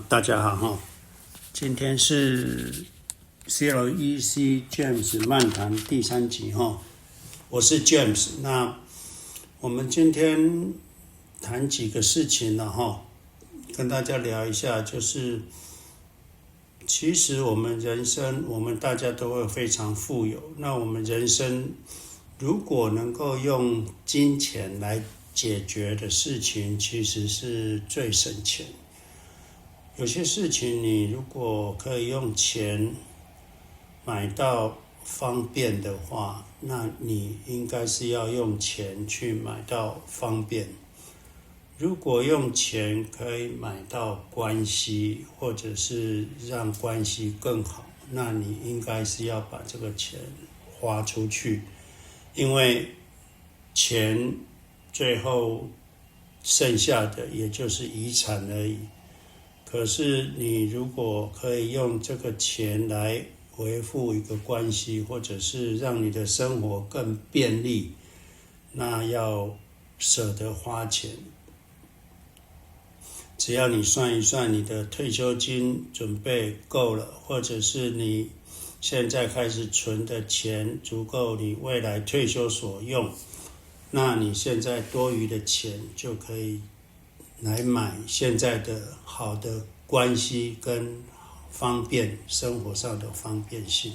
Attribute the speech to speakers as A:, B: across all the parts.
A: 大家好哈，今天是 CLEC James 漫谈第3集哈，我是 James。那我们今天谈几个事情了哈，跟大家聊一下，就是其实我们人生，我们大家都会非常富有。那我们人生如果能够用金钱来解决的事情，其实是最省钱。有些事情你如果可以用钱买到方便的话，那你应该是要用钱去买到方便。如果用钱可以买到关系，或者是让关系更好，那你应该是要把这个钱花出去，因为钱最后剩下的也就是遗产而已。可是你如果可以用这个钱来维护一个关系，或者是让你的生活更便利，那要舍得花钱。只要你算一算你的退休金准备够了，或者是你现在开始存的钱足够你未来退休所用，那你现在多余的钱就可以来买现在的好的关系跟方便，生活上的方便性。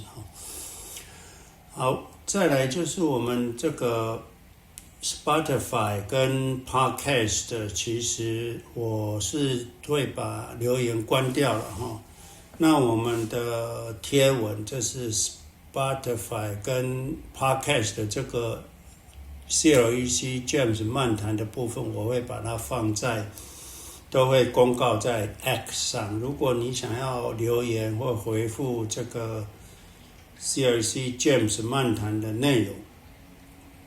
A: 好，再来就是我们这个 Spotify 跟 Podcast， 其实我是会把留言关掉了哈。那我们的贴文，这是 Spotify 跟 Podcast 的这个CLEC James 漫谈的部分，我会把它都会公告在 X 上。如果你想要留言或回复这个 CLEC James 漫谈的内容，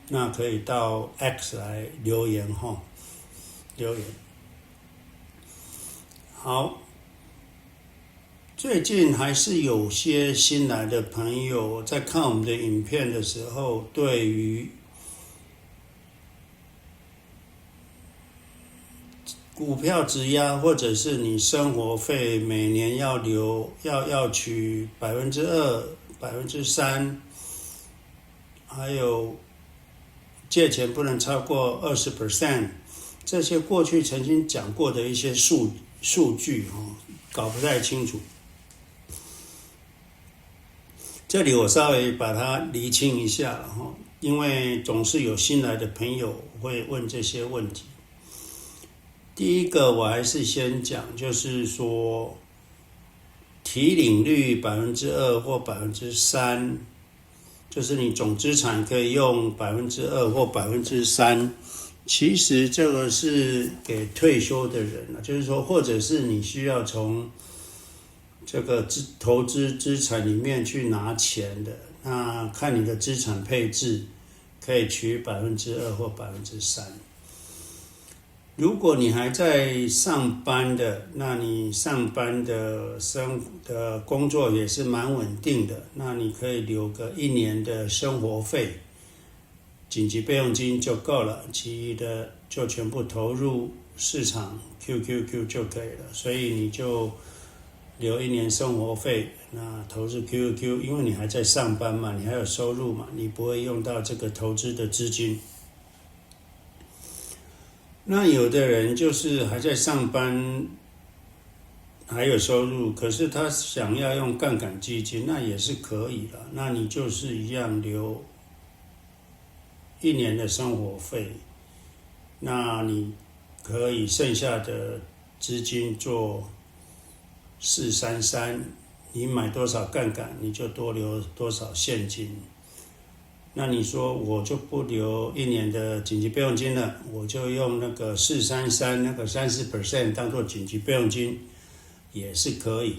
A: 那可以到 X 来留言哈。好，最近还是有些新来的朋友在看我们的影片的时候，对于股票质押，或者是你生活费每年要取 2%、3%， 还有借钱不能超过 20%， 这些过去曾经讲过的一些数据搞不太清楚。这里我稍微把它厘清一下，因为总是有新来的朋友会问这些问题。第一个我还是先讲，就是说提领率 2% 或 3%， 就是你总资产可以用 2% 或 3%， 其实这个是给退休的人，就是说或者是你需要从这个投资资产里面去拿钱的，那看你的资产配置可以取 2% 或 3%。如果你还在上班的，那你上班的工作也是蛮稳定的，那你可以留个1年的生活费，紧急备用金就够了，其余的就全部投入市场 QQQ 就可以了。所以你就留1年生活费，那投资 QQQ， 因为你还在上班嘛，你还有收入嘛，你不会用到这个投资的资金。那有的人就是还在上班，还有收入，可是他想要用杠杆基金，那也是可以的。那你就是一样留1年的生活费，那你可以剩下的资金做433，你买多少杠杆，你就多留多少现金。那你说我就不留1年的紧急备用金了，我就用那个433那个 30% 当做紧急备用金也是可以，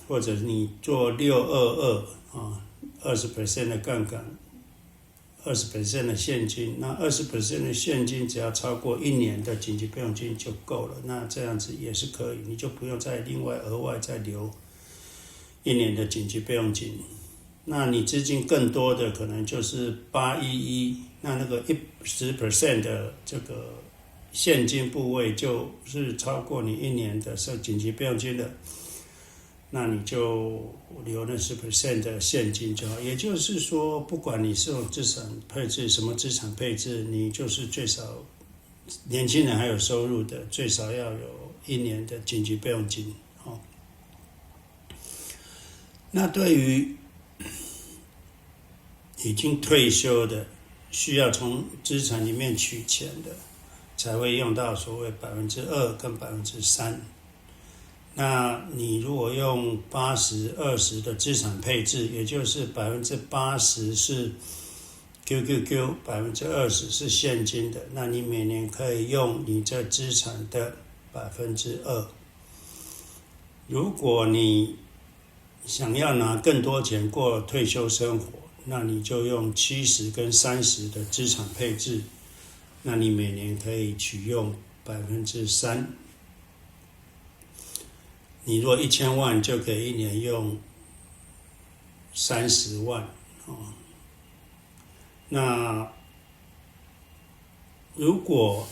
A: 或者你做622 20% 的杠杆， 20% 的现金，那 20% 的现金只要超过1年的紧急备用金就够了，那这样子也是可以，你就不用再另外额外再留1年的紧急备用金。那你资金更多的可能就是811，那个10% 的这个现金部位就是超过你一年的紧急备用金的，那你就留那10% 的现金就好。也就是说，不管你是用资产配置什么资产配置，你就是最少年轻人还有收入的，最少要有1年的紧急备用金。那对于已经退休的，需要从资产里面取钱的，才会用到所谓2%跟3%。那你如果用80-20的资产配置，也就是80%是 QQQ，20% 是现金的，那你每年可以用你这资产的2%。如果你想要拿更多钱过退休生活，那你就用70跟30的资产配置，那你每年可以取用3%。你若1000万就可以一年用30万。那如果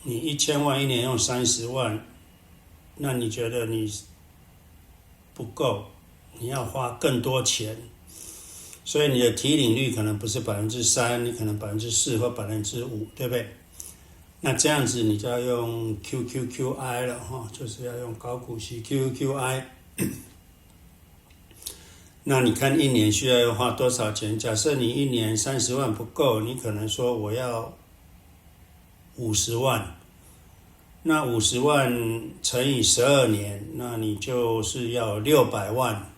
A: 你1000万一年用30万，那你觉得你不够，你要花更多钱，所以你的提领率可能不是3%，你可能4%或5%，对不对？那这样子你就要用 QQQI 了哈，就是要用高股息 QQQI。那你看一年需要花多少钱？假设你一年30万不够，你可能说我要50万。那50万乘以12年，那你就是要600万。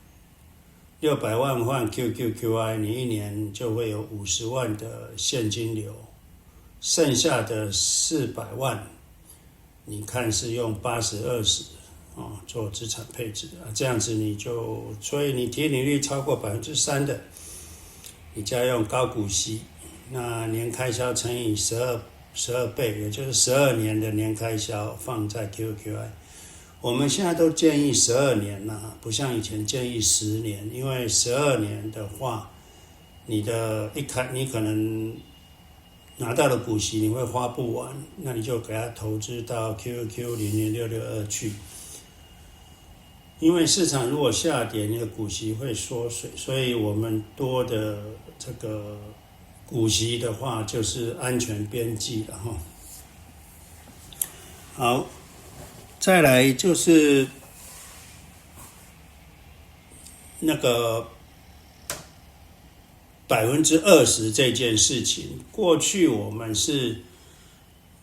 A: 600万换 QQQI， 你一年就会有50万的现金流，剩下的400万，你看是用80-20做资产配置这样子所以你提领率超过3%的，你就要用高股息，那年开销乘以12倍，也就是12年的年开销放在 QQI。 我们现在都建议12年啦，不像以前建议10年，因为12年的话，你可能拿到的股息你会花不完，那你就给它投资到 QQQ00662 去。因为市场如果下跌，你的股息会缩水，所以我们多的这个股息的话，就是安全边际了哈。好，再来就是那个20%这件事情，过去我们是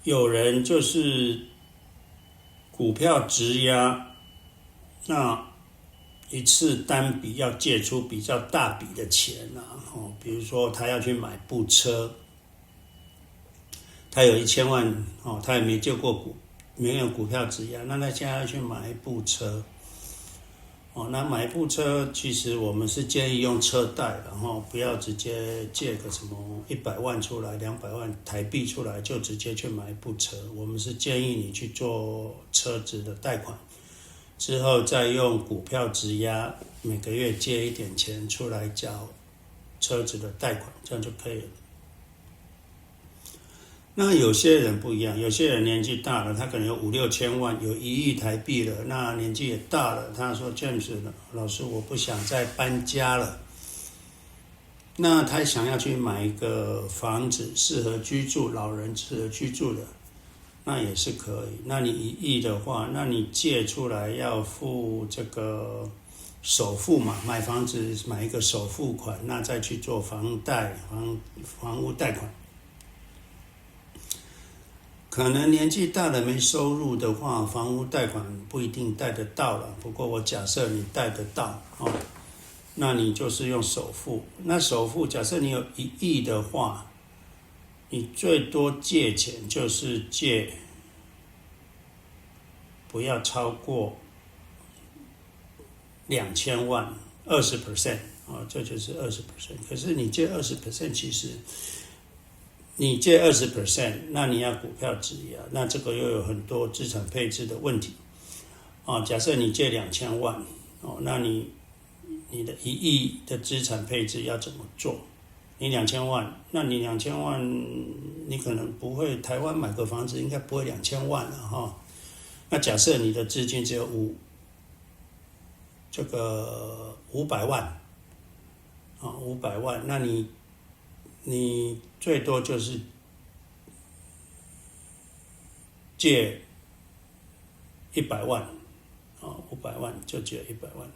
A: 有人就是股票质押，那一次单笔要借出比较大笔的钱比如说他要去买部车，他有1000万他也没借过没有股票质押，那他现在要去买一部车那买一部车其实我们是建议用车贷，然后不要直接借个什么100万出来200万台币出来就直接去买一部车，我们是建议你去做车子的贷款，之后再用股票质押，每个月借一点钱出来缴车子的贷款，这样就可以了。那有些人不一样，有些人年纪大了，他可能有5-6千万，有1亿台币了，那年纪也大了，他说 James 老师我不想再搬家了，那他想要去买一个房子适合居住，老人适合居住的，那也是可以。那你1亿的话，那你借出来要付这个首付嘛，买房子买一个首付款，那再去做房贷房屋贷款。可能年纪大了没收入的话，房屋贷款不一定贷得到了，不过我假设你贷得到那你就是用首付。那首付假设你有1亿的话，你最多借钱就是借不要超过2000万，20%这就是20%。可是你借20%，其实你借20%，那你要股票质押，那这个又有很多资产配置的问题假设你借2000万那你的1亿的资产配置要怎么做你2000万，那你2000万，你可能不会台湾买个房子应该不会2000万了哈。那假设你的资金只有500万啊，500万，那你最多就是借100万啊，500万就借100万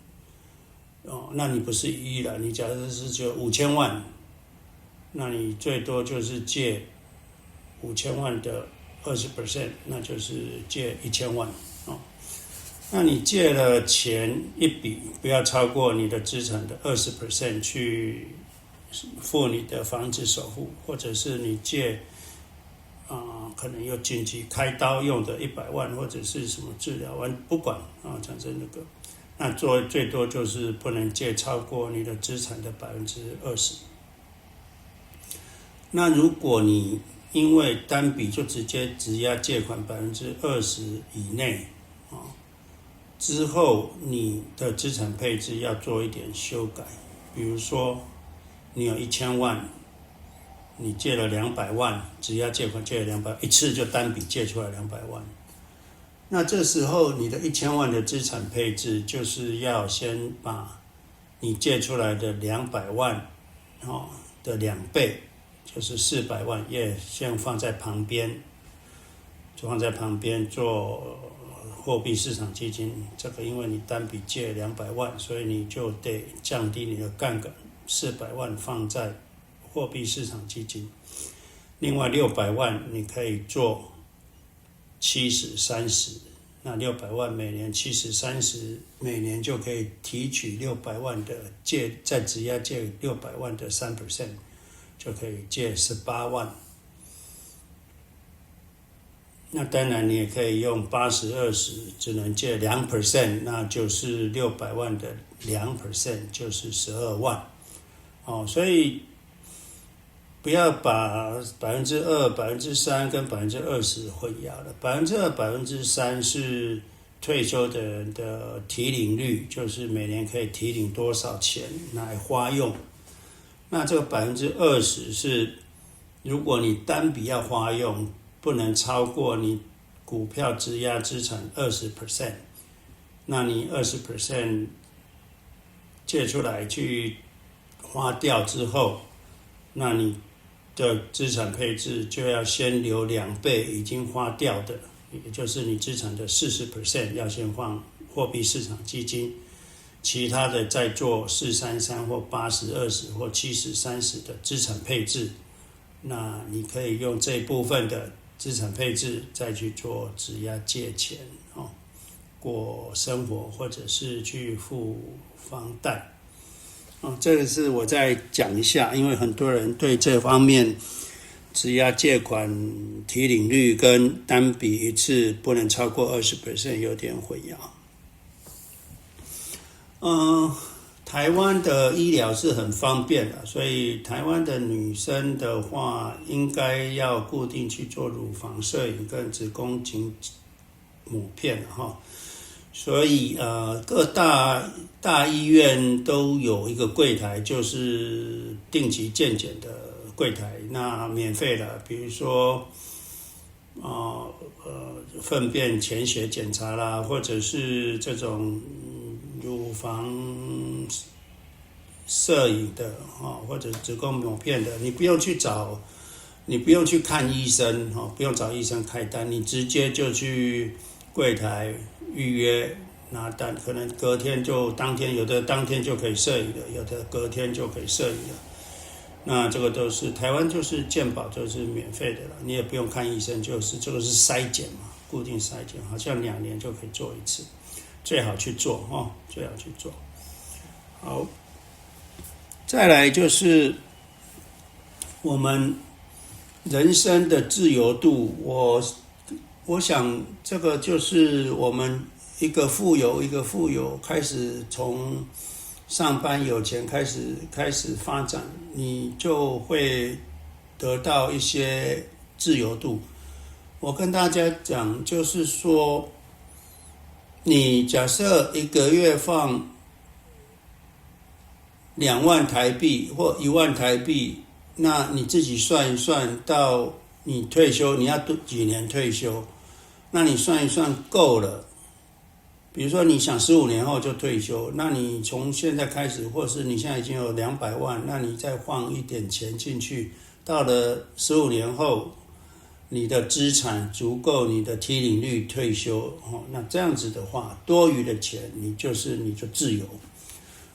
A: 哦，那你不是1亿了，你假设是只有5000万，那你最多就是借5000万的20%，那就是借1000万哦。那你借了钱一笔，不要超过你的资产的20%去付你的房子首付，或者是你借可能有紧急开刀用的100万，或者是什么治疗完，不管产生那个，那最多就是不能借超过你的资产的20%。那如果你因为单笔就直接质押借款20%以内之后你的资产配置要做一点修改，比如说你有1000万，你借了200万，质押借款借了200万，一次就单笔借出来200万，那这时候你的1000万的资产配置就是要先把你借出来的200万的2倍，就是400万也先放在旁边，就放在旁边做货币市场基金。这个因为你单笔借200万，所以你就得降低你的杠杆，400万放在货币市场基金，另外600万你可以做70-30，那600万每年70-30，每年就可以提取600万的再质押借600万的3%，就可以借18万。那当然你也可以用80-20，只能借2%，那就是600万的2%，就是12万。所以不要把2%、3%跟20%混淆了。2%、3%是退休的人的提领率，就是每年可以提领多少钱来花用。那这个20%是如果你单笔要花用，不能超过你股票质押资产20%，那你20%借出来去花掉之后，那你的资产配置就要先留2倍已经花掉的，也就是你资产的40%要先放货币市场基金，其他的再做433或80-20或70-30的资产配置。那你可以用这一部分的资产配置再去做质押借钱过生活，或者是去付房贷这个是我再讲一下，因为很多人对这方面质押借款提领率跟单笔一次不能超过20%有点混淆。台湾的医疗是很方便的，所以台湾的女生的话应该要固定去做乳房摄影跟子宫颈抹片所以各大医院都有一个柜台，就是定期健检的柜台，那免费的，比如说粪便潜血检查啦，或者是这种乳房摄影的或者子宫抹片的，你不用去看医生不用找医生开单，你直接就去柜台预约拿单，可能隔天就当天，有的当天就可以摄影的，有的隔天就可以摄影的。那这个都是台湾就是健保就是免费的了，你也不用看医生，就是这个是筛检嘛，固定筛检，好像2年就可以做一次，最好去做最好去做。好，再来就是我们人生的自由度，我想这个就是我们一个富有开始从上班有钱开始发展，你就会得到一些自由度。我跟大家讲，就是说你假设一个月放2万台币或1万台币那你自己算一算，到你退休，你要几年退休？那你算一算够了。比如说你想15年后就退休，那你从现在开始，或是你现在已经有200万，那你再放一点钱进去，到了15年后，你的资产足够你的提领率退休，那这样子的话，多余的钱你就自由，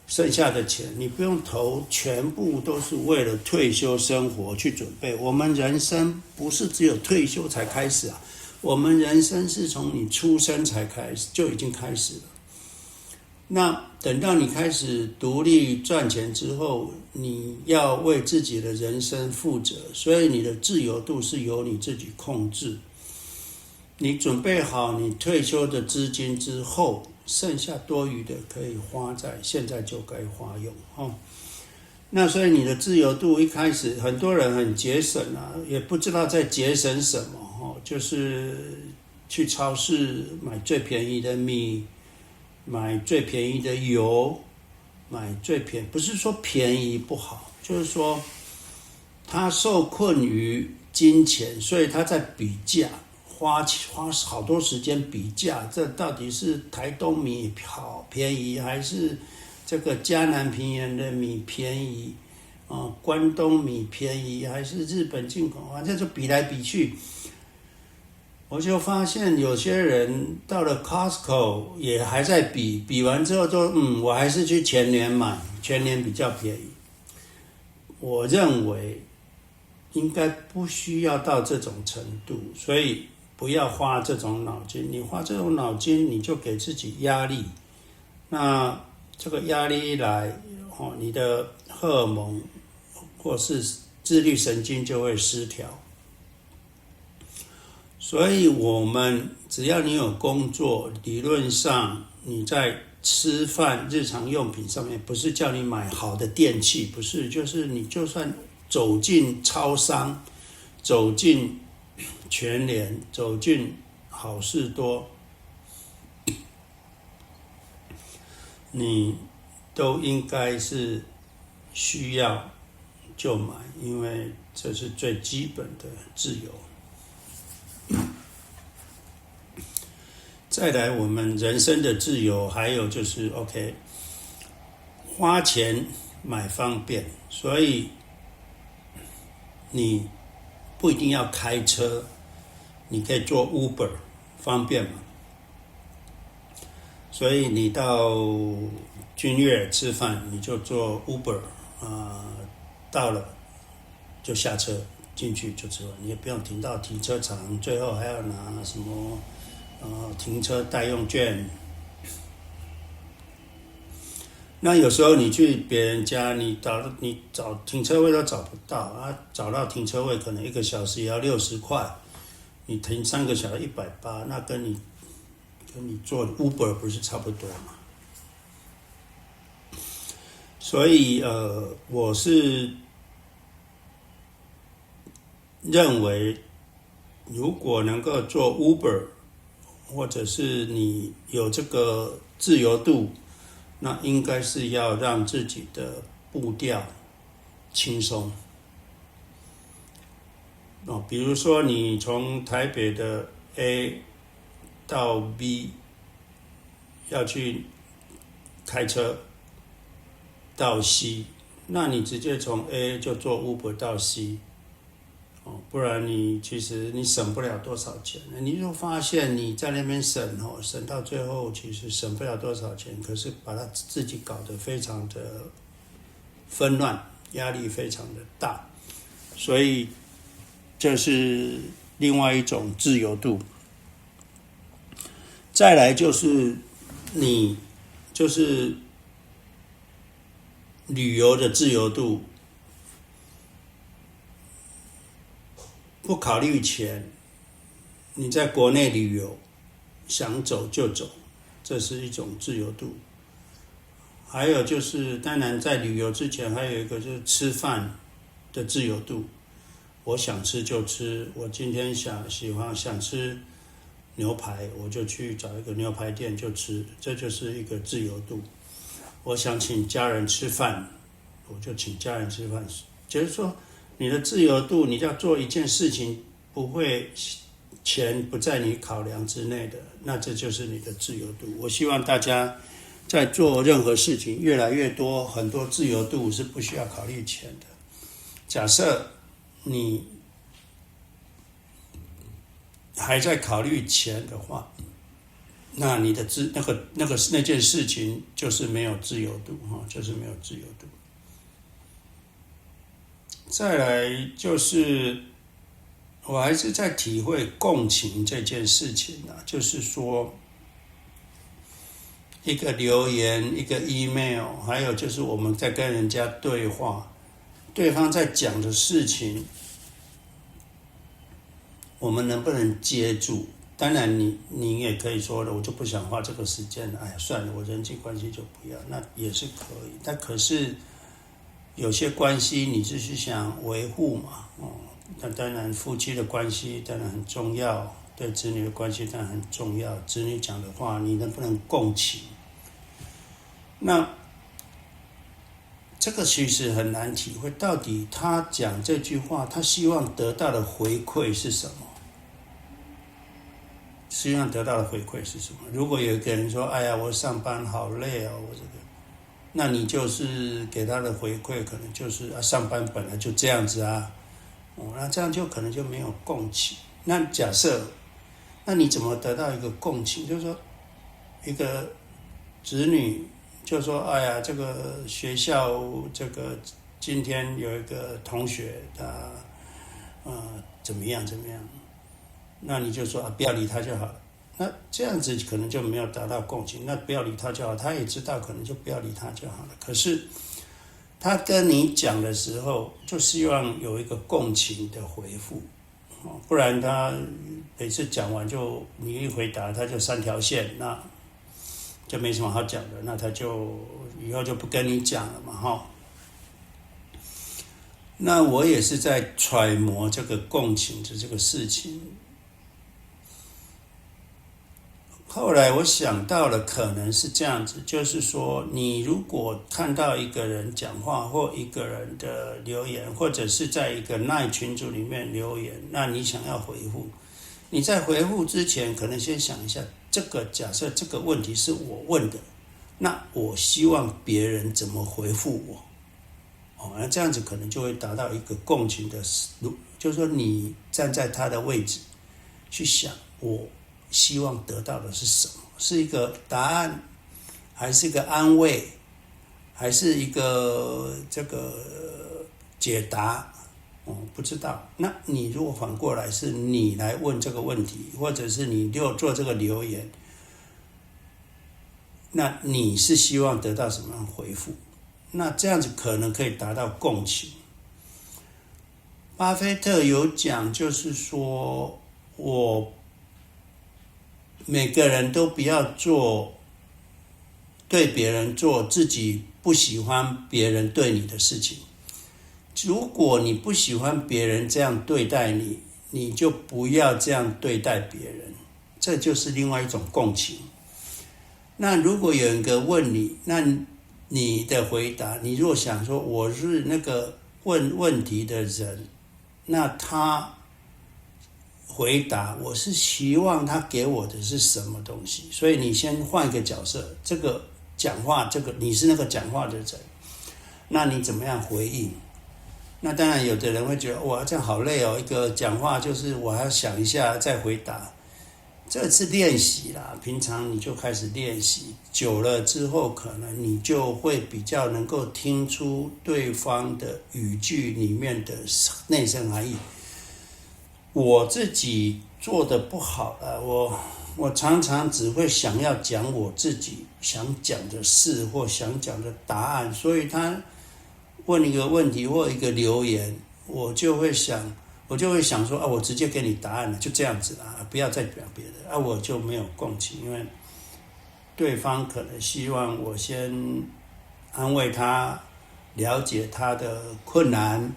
A: 剩下的钱你不用投，全部都是为了退休生活去准备。我们人生不是只有退休才开始啊，我们人生是从你出生才开始，就已经开始了。那等到你开始独立赚钱之后，你要为自己的人生负责，所以你的自由度是由你自己控制。你准备好你退休的资金之后，剩下多余的可以花在现在就该花用。那所以你的自由度一开始，很多人很节省啊，也不知道在节省什么，就是去超市买最便宜的米，买最便宜的油，不是说便宜不好，就是说他受困于金钱，所以他在比价，花好多时间比价，这到底是台东米好便宜，还是这个嘉南平原的米便宜，关东米便宜，还是日本进口，反正就比来比去。我就发现有些人到了 Costco 也还在比完之后就我还是去全联买，全联比较便宜。我认为应该不需要到这种程度，所以不要花这种脑筋。你花这种脑筋，你就给自己压力。那这个压力一来，你的荷尔蒙或是自律神经就会失调。所以我们只要你有工作，理论上你在吃饭日常用品上面，不是叫你买好的电器，不是，就是你就算走进超商，走进全联，走进好事多，你都应该是需要就买，因为这是最基本的自由。再来，我们人生的自由，还有就是 OK， 花钱买方便，所以你不一定要开车，你可以做 Uber， 方便嘛。所以你到君悦吃饭，你就做 Uber，到了就下车进去就吃饭，你也不用停到停车场，最后还要拿什么停车代用券。那有时候你去别人家，你找停车位都找不到啊，找到停车位可能1个小时也要60块，你停3个小时180，那跟你做 Uber 不是差不多吗？所以我是认为，如果能够做 Uber， 或者是你有这个自由度，那应该是要让自己的步调轻松。比如说你从台北的 A 到 B 要去开车到 C， 那你直接从 A 就坐 Uber 到 C，不然其实你省不了多少钱。你就发现你在那边省到最后其实省不了多少钱，可是把它自己搞得非常的纷乱，压力非常的大。所以这是另外一种自由度。再来就是旅游的自由度，不考虑钱，你在国内旅游，想走就走，这是一种自由度。还有就是，当然在旅游之前，还有一个就是吃饭的自由度。我想吃就吃，我今天想吃牛排，我就去找一个牛排店就吃，这就是一个自由度。我想请家人吃饭，我就请家人吃饭。就是说，你的自由度，你要做一件事情，不会钱不在你考量之内的，那这就是你的自由度。我希望大家在做任何事情，越来越多很多自由度是不需要考虑钱的。假设你还在考虑钱的话，那你的那件事情就是没有自由度，就是没有自由度。再来就是，我还是在体会共情这件事情啊，就是说，一个留言，一个 email， 还有就是我们在跟人家对话，对方在讲的事情，我们能不能接住？当然你也可以说了，我就不想花这个时间了，哎呀，算了，我人际关系就不要，那也是可以。但可是有些关系你就是想维护嘛，那当然夫妻的关系当然很重要，对子女的关系当然很重要。子女讲的话，你能不能共情？那这个其实很难体会，到底他讲这句话，他希望得到的回馈是什么？希望得到的回馈是什么？如果有一个人说：“哎呀，我上班好累哦，我这个。”那你就是给他的回馈，可能就是上班本来就这样子啊，那这样就可能就没有共情。那假设，那你怎么得到一个共情？就是说，一个子女就说：“哎呀，这个学校这个今天有一个同学他怎么样怎么样。”那你就说不要理他就好了。那这样子可能就没有达到共情。那不要理他就好，他也知道可能就不要理他就好了。可是他跟你讲的时候，就希望有一个共情的回复，不然他每次讲完就你一回答他就3条线，那就没什么好讲的，那他就以后就不跟你讲了嘛，那我也是在揣摩这个共情的这个事情。后来我想到了，可能是这样子，就是说，你如果看到一个人讲话，或一个人的留言，或者是在一个 LINE 群组里面留言，那你想要回复，你在回复之前，可能先想一下，假设这个问题是我问的，那我希望别人怎么回复我，那这样子可能就会达到一个共情的，就是说你站在他的位置去想，我希望得到的是什么？是一个答案，还是一个安慰，还是一个这个解答？不知道。那你如果反过来是你来问这个问题，或者是你就做这个留言，那你是希望得到什么样的回复？那这样子可能可以达到共情。巴菲特有讲，就是说每个人都不要对别人做自己不喜欢别人对你的事情。如果你不喜欢别人这样对待你，你就不要这样对待别人，这就是另外一种共情。那如果有一个问你，那你的回答，你如果想说我是那个问问题的人，那他回答我是希望他给我的是什么东西，所以你先换一个角色，这个讲话，你是那个讲话的人，那你怎么样回应？那当然有的人会觉得哇，这样好累哦，一个讲话就是我还要想一下再回答，这是练习啦，平常你就开始练习，久了之后可能你就会比较能够听出对方的语句里面的内深含义。我自己做的不好了，我常常只会想要讲我自己想讲的事或想讲的答案，所以他问一个问题或一个留言，我就会想说我直接给你答案了，就这样子啦，不要再讲别的我就没有共情，因为对方可能希望我先安慰他，了解他的困难，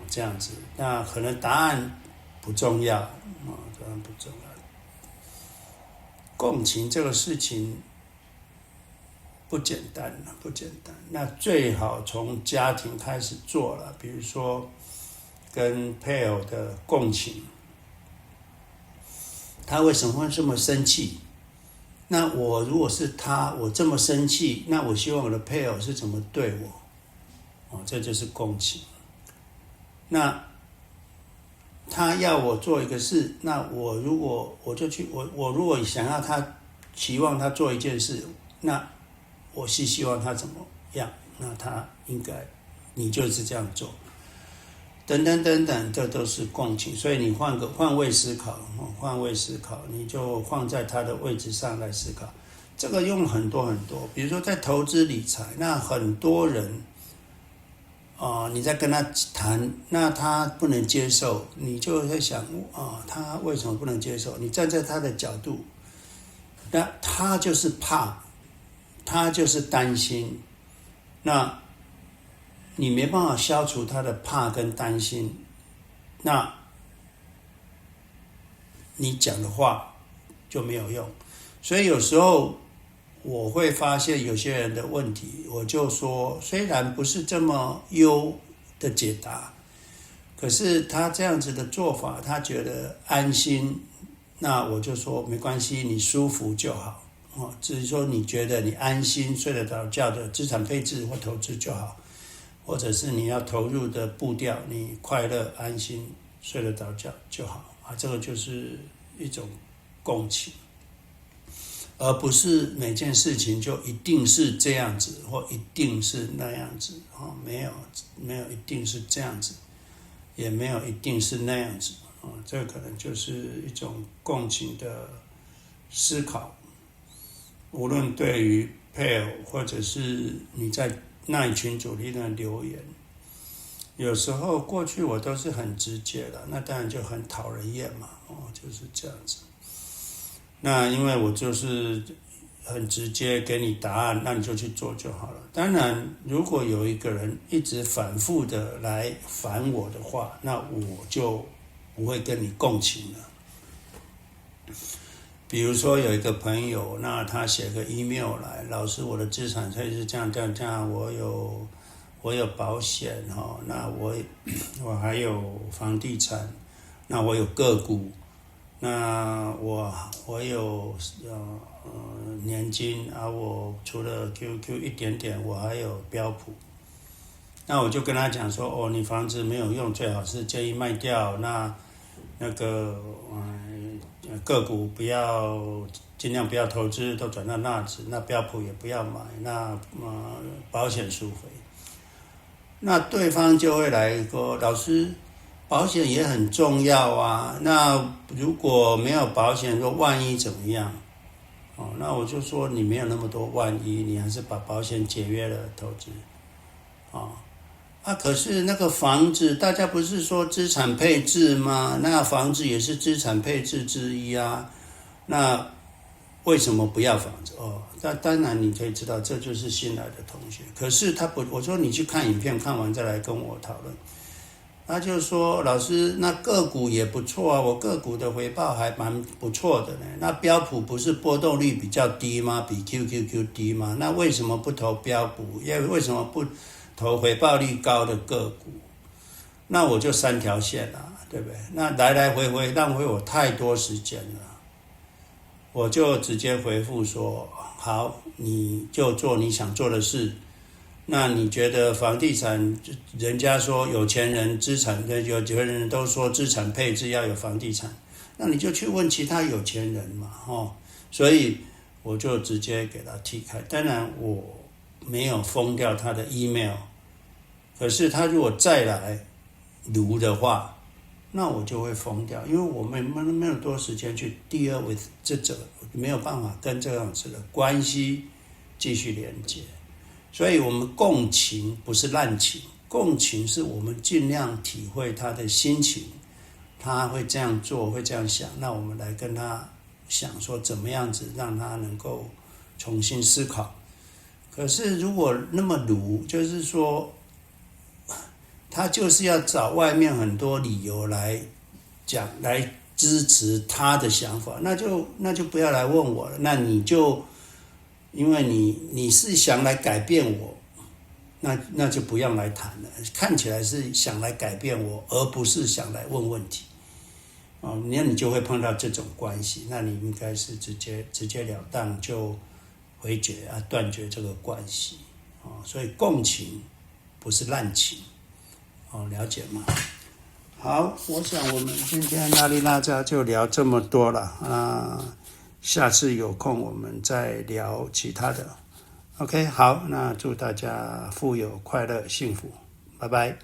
A: 这样子，那可能答案不重要，答案不重要。共情这个事情不简单。那最好从家庭开始做了，比如说跟配偶的共情，他为什么会这么生气？那我如果是他，我这么生气，那我希望我的配偶是怎么对我？这就是共情。那他要我做一个事，那我如果我如果想要他期望他做一件事，那我是希望他怎么样？那他应该你就是这样做。等等等等，这都是共情，所以你换位思考，你就放在他的位置上来思考。这个用很多，比如说在投资理财，那很多人你在跟他谈，那他不能接受，你就在想他为什么不能接受？你站在他的角度，那他就是怕，他就是担心，那你没办法消除他的怕跟担心，那你讲的话就没有用。所以有时候我会发现有些人的问题，我就说虽然不是这么优的解答，可是他这样子的做法他觉得安心，那我就说没关系，你舒服就好，只是说你觉得你安心睡得着觉的资产配置或投资就好，或者是你要投入的步调，你快乐安心睡得着觉就好这个就是一种共情，而不是每件事情就一定是这样子或一定是那样子没有一定是这样子，也没有一定是那样子这个可能就是一种共情的思考，无论对于配偶或者是你在那一群组里的留言，有时候过去我都是很直接的，那当然就很讨人厌嘛就是这样子。那因为我就是很直接给你答案，那你就去做就好了。当然如果有一个人一直反复的来烦我的话，那我就不会跟你共情了。比如说有一个朋友，那他写个 email 来，老师我的资产配置这样，我有保险那我还有房地产，那我有个股，那我有年金我除了 QQ 一点点，我还有标普。那我就跟他讲说你房子没有用，最好是建议卖掉，那个个股尽量不要投资，都转到纳指，那标普也不要买，那保险赎回。那对方就会来说，老师保险也很重要啊，那如果没有保险，说万一怎么样那我就说你没有那么多万一，你还是把保险解约了投资可是那个房子，大家不是说资产配置吗？那房子也是资产配置之一啊。那为什么不要房子？那当然你可以知道，这就是新来的同学。可是他不，我说你去看影片，看完再来跟我讨论。他就说老师，那个股也不错啊，我个股的回报还蛮不错的呢。那标普不是波动率比较低吗？比 QQQ 低吗？那为什么不投标普？为什么不投回报率高的个股？那我就3条线了，对不对？那来来回回浪费我太多时间了，我就直接回复说好，你就做你想做的事。那你觉得房地产，人家说有钱人资产，有钱人都说资产配置要有房地产，那你就去问其他有钱人嘛所以我就直接给他踢开。当然我没有封掉他的 email， 可是他如果再来读的话，那我就会封掉，因为我们没有多时间去 deal with 这种，没有办法跟这样子的关系继续连接。所以我们共情不是滥情，共情是我们尽量体会他的心情，他会这样做，会这样想，那我们来跟他想说怎么样子让他能够重新思考。可是如果那么鲁，就是说他就是要找外面很多理由来讲，来支持他的想法，那就不要来问我了。那你就因为你是想来改变我，那就不要来谈了。看起来是想来改变我，而不是想来问问题。那你就会碰到这种关系，那你应该是直截了当就回绝断绝这个关系。所以共情不是滥情。了解吗？好，我想我们今天拉里拉扎就聊这么多了下次有空我们再聊其他的。OK， 好，那祝大家富有、快乐、幸福，拜拜。